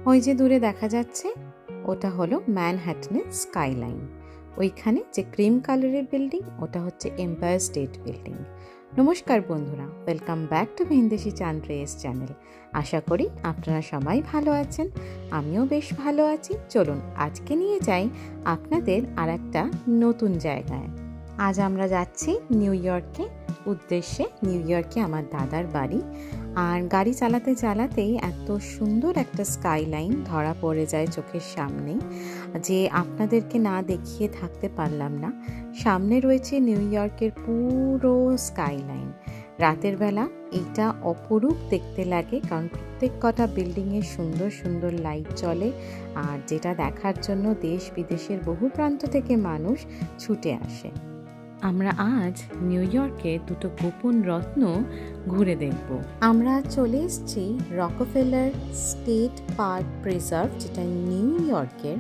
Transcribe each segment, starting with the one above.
ওই যে দূরে দেখা যাচ্ছে ওটা হলো ম্যানহাটনের স্কাইলাইন। ওইখানে যে ক্রিম কালারের বিল্ডিং ওটা হচ্ছে এম্পায়ার স্টেট বিল্ডিং। নমস্কার বন্ধুরা, ওয়েলকাম ব্যাক টু ভিনদেশি চান্দ্রেস চ্যানেল। আশা করি আপনারা সবাই ভালো আছেন, আমিও বেশ ভালো আছি। চলুন আজকে নিয়ে যাই আপনাদের আর একটা নতুন জায়গায়। আজ আমরা যাচ্ছি নিউ ইয়র্কে উদ্দেশ্যে। নিউ ইয়র্কে আমার দাদার বাড়ি। আর গাড়ি চালাতে চালাতেই এত সুন্দর একটা স্কাইলাইন ধরা পড়ে যায় চোখের সামনে যে আপনাদেরকে না দেখিয়ে থাকতে পারলাম না। সামনে রয়েছে নিউ ইয়র্কের পুরো স্কাইলাইন। রাতের বেলা এটা অপরূপ দেখতে লাগে, কারণ প্রত্যেক কটা বিল্ডিংয়ে সুন্দর সুন্দর লাইট জ্বলে, আর যেটা দেখার জন্য দেশ বিদেশের বহু প্রান্ত থেকে মানুষ ছুটে আসে। আমরা আজ নিউ ইয়র্কে দুটো গোপন রত্ন ঘুরে দেখব। আমরা চলে এসেছি রকফেলার স্টেট পার্ক প্রিজার্ভ, যেটা নিউ ইয়র্কের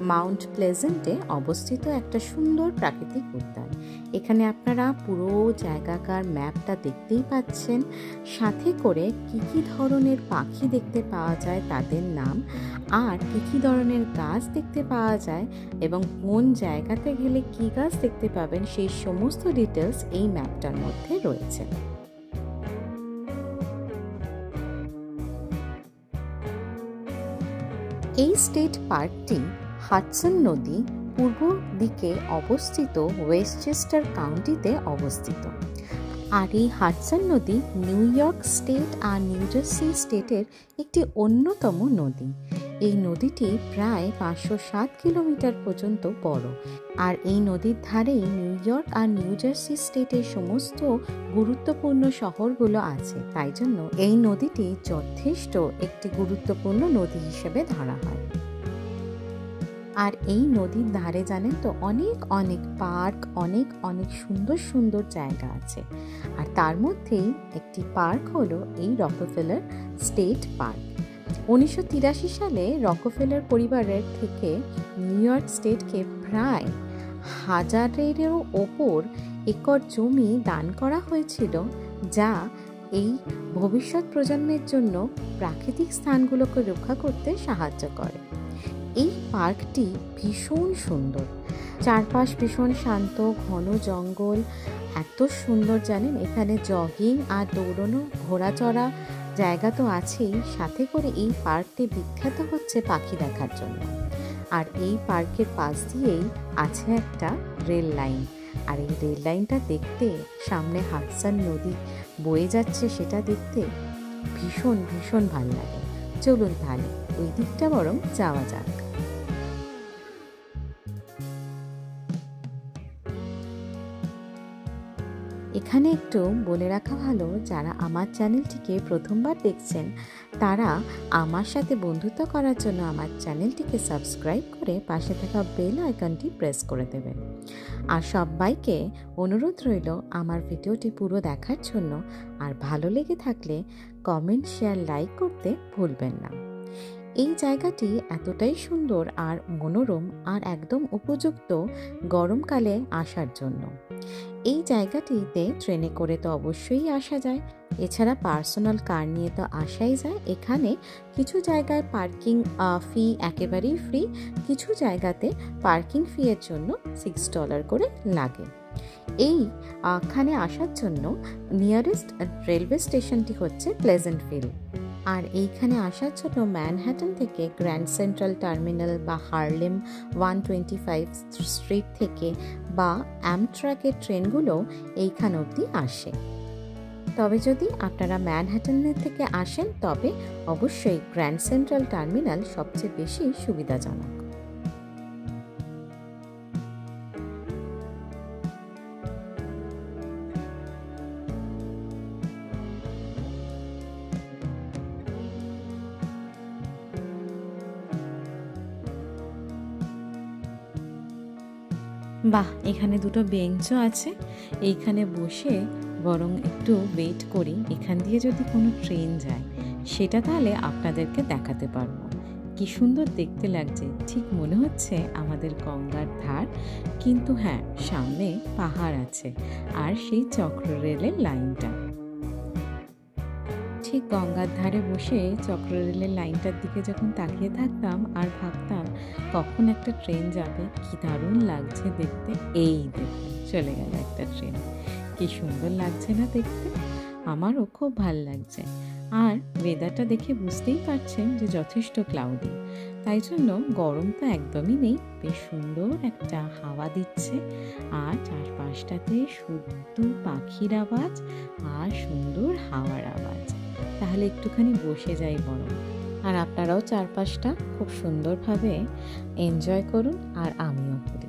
মাউন্ট প্লেজেন্টে অবস্থিত একটা সুন্দর প্রাকৃতিক উদ্যান। এখানে আপনারা পুরো জায়গাকার ম্যাপটা দেখতেই পাচ্ছেন, সাথে করে কী ধরনের পাখি দেখতে পাওয়া যায় তাদের নাম, আর কী ধরনের গাছ দেখতে পাওয়া যায় এবং কোন জায়গাতে গেলে কী গাছ দেখতে পাবেন সেই সমস্ত ডিটেলস এই ম্যাপটার মধ্যে রয়েছে। এই স্টেট পার্কটি হাডসন নদী পূর্ব দিকে অবস্থিত ওয়েস্টচেস্টার কাউন্টিতে অবস্থিত। আর এই হাডসন নদী নিউ ইয়র্ক স্টেট আর নিউ জার্সি স্টেটের একটি অন্যতম নদী। এই নদীটি প্রায় 507 কিলোমিটার পর্যন্ত বড়, আর এই নদীর ধারেই নিউ ইয়র্ক আর নিউ জার্সি স্টেটের সমস্ত গুরুত্বপূর্ণ শহরগুলো আছে। তাই জন্য এই নদীটি যথেষ্ট একটি গুরুত্বপূর্ণ নদী হিসেবে ধরা হয়। আর এই নদীর ধারে জানেন তো অনেক অনেক পার্ক, অনেক অনেক সুন্দর সুন্দর জায়গা আছে। আর তার মধ্যেই একটি পার্ক হলো এই রকফেলার স্টেট পার্ক। 1983 সালে রকফেলার পরিবারের থেকে নিউ ইয়র্ক স্টেটকে প্রায় 1000-এরও ওপর একর জমি দান করা হয়েছিল, যা এই ভবিষ্যৎ প্রজন্মের জন্য প্রাকৃতিক স্থানগুলোকে রক্ষা করতে সাহায্য করে। এই পার্কটি ভীষণ সুন্দর, চারপাশ ভীষণ শান্ত, ঘন জঙ্গল, এত সুন্দর জানেন। এখানে জগিং আর দৌড়ানো, ঘোরাচড়া জায়গা তো আছেই, সাথে করে এই পার্কটি বিখ্যাত হচ্ছে পাখি দেখার জন্য। আর এই পার্কের পাশ দিয়েই আছে একটা রেল লাইন, আর এই রেল লাইনটা দেখতে, সামনে হাডসন নদী বয়ে যাচ্ছে সেটা দেখতে ভীষণ ভীষণ ভালো লাগে। চলুন তাহলে ওই দিকটা বরং যাওয়া যাক। এখানে একটু বলে রাখা ভালো, যারা আমার চ্যানেলটিকে প্রথমবার দেখছেন তারা আমার সাথে বন্ধুত্ব করার জন্য আমার চ্যানেলটিকে সাবস্ক্রাইব করে পাশে থাকা বেল আইকনটি প্রেস করে দেবেন। আর সবাইকে অনুরোধ রইল আমার ভিডিওটি পুরো দেখার জন্য, আর ভালো লেগে থাকলে কমেন্ট, শেয়ার, লাইক করতে ভুলবেন না। এই জায়গাটি এতটাই সুন্দর আর মনোরম, আর একদম উপযুক্ত গরমকালে আসার জন্য। এই জায়গাটিতে ট্রেনে করে তো অবশ্যই আসা যায়, এছাড়া পার্সোনাল কার নিয়ে তো আসাই যায়। এখানে কিছু জায়গায় পার্কিং ফি একেবারেই ফ্রি, কিছু জায়গাতে পার্কিং ফি এর জন্য $6 করে লাগে। এইখানে আসার জন্য নিয়ারেস্ট রেলওয়ে স্টেশনটি হচ্ছে প্লেজেন্টভিল। আর এইখানে আসার জন্য ম্যানহাটন থেকে গ্র্যান্ড সেন্ট্রাল টার্মিনাল বা হার্লেম 125 স্ট্রিট থেকে বা অ্যামট্রাকের ট্রেনগুলো এইখান অবধি আসে। তবে যদি আপনারা ম্যানহাটনের থেকে আসেন তবে অবশ্যই গ্র্যান্ড সেন্ট্রাল টার্মিনাল সবচেয়ে বেশি সুবিধাজনক। বাহ, এখানে দুটো বেঞ্চও আছে। এইখানে বসে বরং একটু ওয়েট করি, এখান দিয়ে যদি কোনো ট্রেন যায় সেটা তাহলে আপনাদেরকে দেখাতে পারবো। কি সুন্দর দেখতে লাগছে, ঠিক মনে হচ্ছে আমাদের গঙ্গার ধার, কিন্তু হ্যাঁ সামনে পাহাড় আছে আর সেই চক্র রেলের লাইনটা। ঠিক ঠিক গঙ্গার ধারে বসে চক্ররেলের লাইনটার দিকে যখন তাকিয়ে থাকতাম আর ভাবতাম কখন একটা ট্রেন যাবে, কি দারুণ লাগছে দেখতে। এই দেখুন চলে গেল একটা ট্রেন, কি সুন্দর লাগছে না দেখতে? আমারও খুব ভাল লাগছে। আর ওয়েদারটা দেখে বুঝতেই পারছেন যে যথেষ্ট ক্লাউডি, তাই জন্য গরম তো একদমই নেই, বেশ সুন্দর একটা হাওয়া দিচ্ছে আর চারপাশটাতে শুদ্ধ পাখির আওয়াজ আর সুন্দর হাওয়ার আওয়াজ। তাহলে একটুখানি বসে যাই বরং, আর আপনারাও চারপাশটা খুব সুন্দরভাবে এনজয় করুন আর আমিও করি।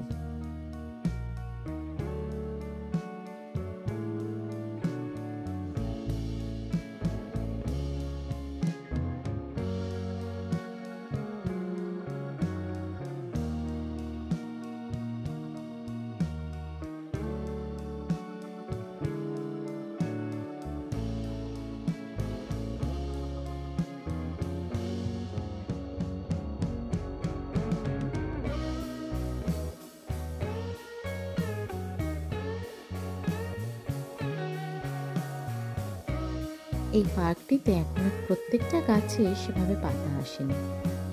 এই পার্কটিতে এখনো প্রত্যেকটা গাছে সেভাবে পাতা আসেনি,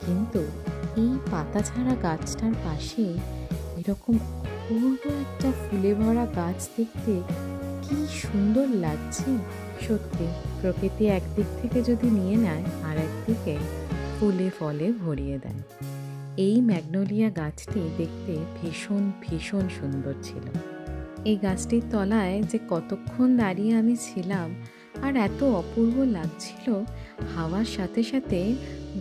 কিন্তু এই পাতা ছাড়া গাছটার পাশে এরকম অপূর্ব একটা ফুলে ভরা গাছ দেখতে কি সুন্দর লাগছে। সত্যি প্রকৃতি একদিক থেকে যদি নিয়ে নেয় আর একদিকে ফুলে ফলে ভরিয়ে দেয়। এই ম্যাগনোলিয়া গাছটি দেখতে ভীষণ ভীষণ সুন্দর ছিল। এই গাছটির তলায় যে কতক্ষণ দাঁড়িয়ে আমি ছিলাম, আর এত অপূর্ব লাগছিল। হাওয়ার সাথে সাথে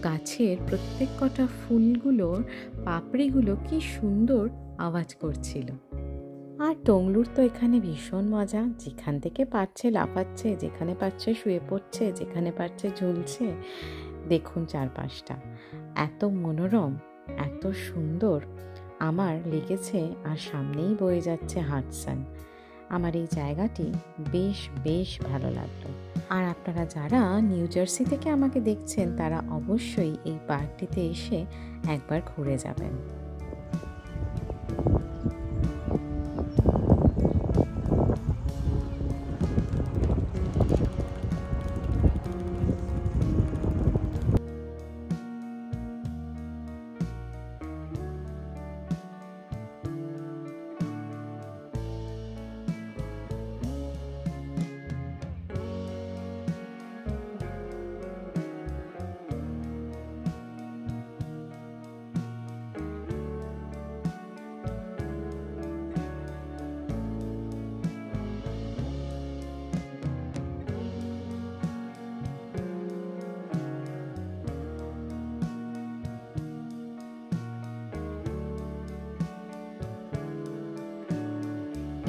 গাছের প্রত্যেক কটা ফুলগুলোর পাপড়িগুলো কি সুন্দর আওয়াজ করছিল। আর টংলুর তো এখানে ভীষণ মজা, যেখান থেকে পারছে লাফাচ্ছে, যেখানে পারছে শুয়ে পড়ছে, যেখানে পারছে ঝুলছে। দেখুন চারপাশটা এত মনোরম, এত সুন্দর আমার লেগেছে। আর সামনেই বয়ে যাচ্ছে হাডসন। আমার এই জায়গাটি বেশ বেশ ভালো লাগলো। আর আপনারা যারা নিউ জার্সি থেকে আমাকে দেখছেন তারা অবশ্যই এই পার্কটিতে এসে একবার ঘুরে যাবেন।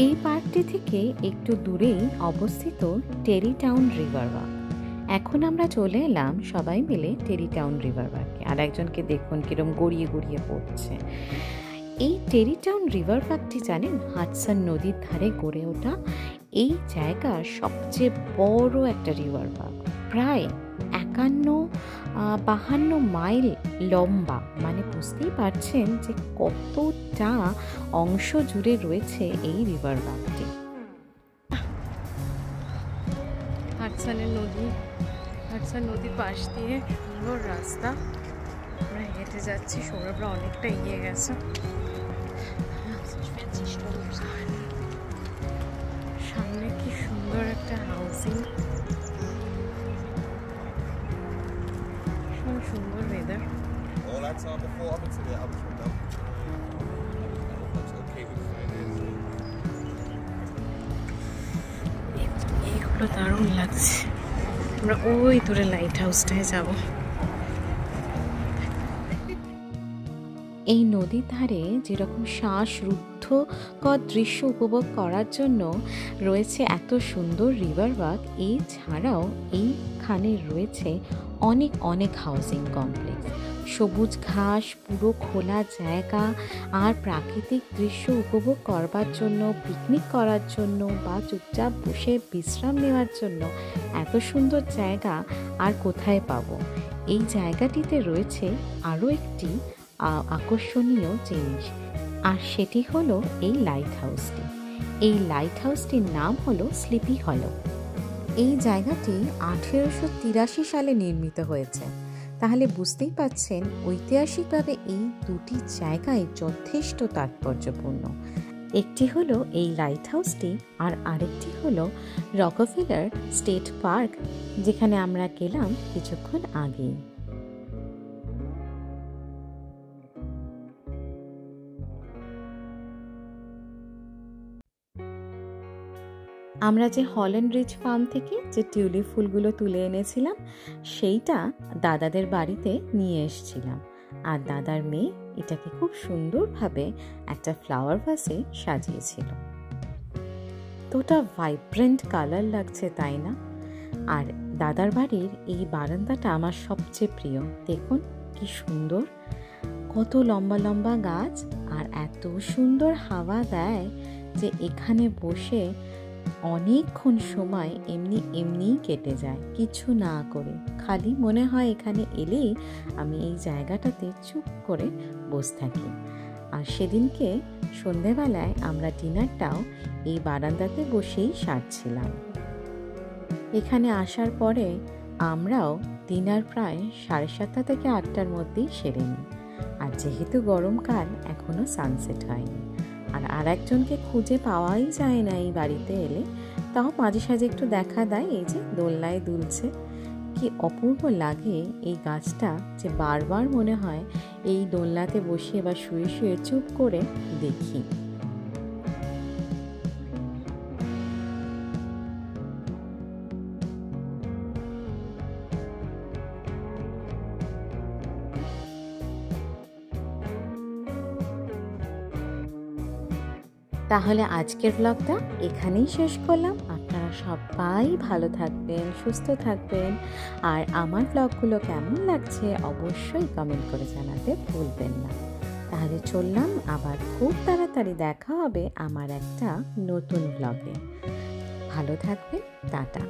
এই পার্কটি থেকে একটু দূরেই অবস্থিত টেরি টাউন রিভার ওয়াক। এখন আমরা চলে এলাম সবাই মিলে টেরি টাউন রিভার ওয়াকে। আর একজনকে দেখুন কিরম গড়িয়ে গড়িয়ে পড়ছে। এই টেরি টাউন রিভার ওয়াকটি জানেন হাডসন নদীর ধারে গড়ে ওঠা এই জায়গার সবচেয়ে বড় একটা রিভার ওয়াক। প্রায় 51-52 মাইল লম্বা, মানে বুঝতেই পারছেন যে কতটা অংশ জুড়ে রয়েছে এই রিভার ওয়াকটি। হাডসন নদীর পাশ দিয়ে সুন্দর রাস্তা, আমরা হেঁটে যাচ্ছি। সৌরভরা অনেকটা এগিয়ে গেছে। সামনে কি সুন্দর একটা হাউসিং, সুন্দর ওয়েদার। এইগুলো দারুণ লাগছে। আমরা ওই দূরে লাইট হাউসটায় যাব। এই নদীর ধারে যেরকম শ্বাসরুদ্ধকর দৃশ্য উপভোগ করার জন্য রয়েছে এত সুন্দর রিভার ওয়াক, এছাড়াও এইখানে রয়েছে অনেক অনেক হাউজিং কমপ্লেক্স, সবুজ ঘাস, পুরো খোলা জায়গা আর প্রাকৃতিক দৃশ্য উপভোগ করবার জন্য, পিকনিক করার জন্য বা চুপচাপ বসে বিশ্রাম নেওয়ার জন্য এত সুন্দর জায়গা আর কোথায় পাবো। এই জায়গাটিতে রয়েছে আরও একটি আকর্ষণীয় জিনিস, আর সেটি হলো এই লাইট হাউসটি। এই লাইট হাউসটির নাম হলো স্লিপি হলো। এই জায়গাটি 1883 সালে নির্মিত হয়েছে। তাহলে বুঝতেই পাচ্ছেন ঐতিহাসিকভাবে এই দুটি জায়গায় যথেষ্ট তাৎপর্যপূর্ণ। একটি হলো এই লাইট হাউসটি, আর আরেকটি হলো রকফেলার স্টেট পার্ক, যেখানে আমরা গেলাম কিছুক্ষণ আগেই। আমরা যে হল্যান্ড রিজ ফার্ম থেকে যে টিউলিপ ফুলগুলো তুলে এনেছিলাম সেইটা দাদাদের বাড়িতে নিয়ে এসেছিলাম, আর দাদার মেয়ে এটাকে খুব সুন্দরভাবে একটা ফ্লাওয়ার ভাসে সাজিয়েছিল। তোটা ভাইব্রেন্ট কালার লাগছে, তাই না? আর দাদার বাড়ির এই বারান্দাটা আমার সবচেয়ে প্রিয়। দেখুন কি সুন্দর, কত লম্বা লম্বা গাছ, আর এত সুন্দর হাওয়া দেয় যে এখানে বসে অনেকক্ষণ সময় এমনিই কেটে যায়, কিছু না করে। খালি মনে হয় এখানে এলেই আমি এই জায়গাটাতে চুপ করে বসে থাকি। আর সেদিনকে সন্ধেবেলায় আমরা ডিনারটাও এই বারান্দাতে বসেই সারছিলাম। এখানে আসার পরে আমরাও ডিনার প্রায় 7:30 থেকে 8টার মধ্যেই সেরে নিই। আর যেহেতু গরমকাল, এখনো সানসেট হয়নি, আর একজনকে খুঁজে পাওয়াই যায় না এই বাড়িতে এলে। তাও মাঝে সাঝে একটু দেখা দেয়, এই যে দোলনায় দুলছে। কি অপূর্ব লাগে এই গাছটা, যে বারবার মনে হয় এই দোলনাতে বসে বা শুয়ে শুয়ে চুপ করে দেখি। তাহলে আজকের ব্লগটা এখানেই শেষ করলাম। আপনারা সবাই ভালো থাকবেন, সুস্থ থাকবেন, আর আমার ব্লগগুলো কেমন লাগছে অবশ্যই কমেন্ট করে জানাতে ভুলবেন না। তাহলে চললাম, আবার খুব তাড়াতাড়ি দেখা হবে আমার একটা নতুন ব্লগে। ভালো থাকবেন, টাটা।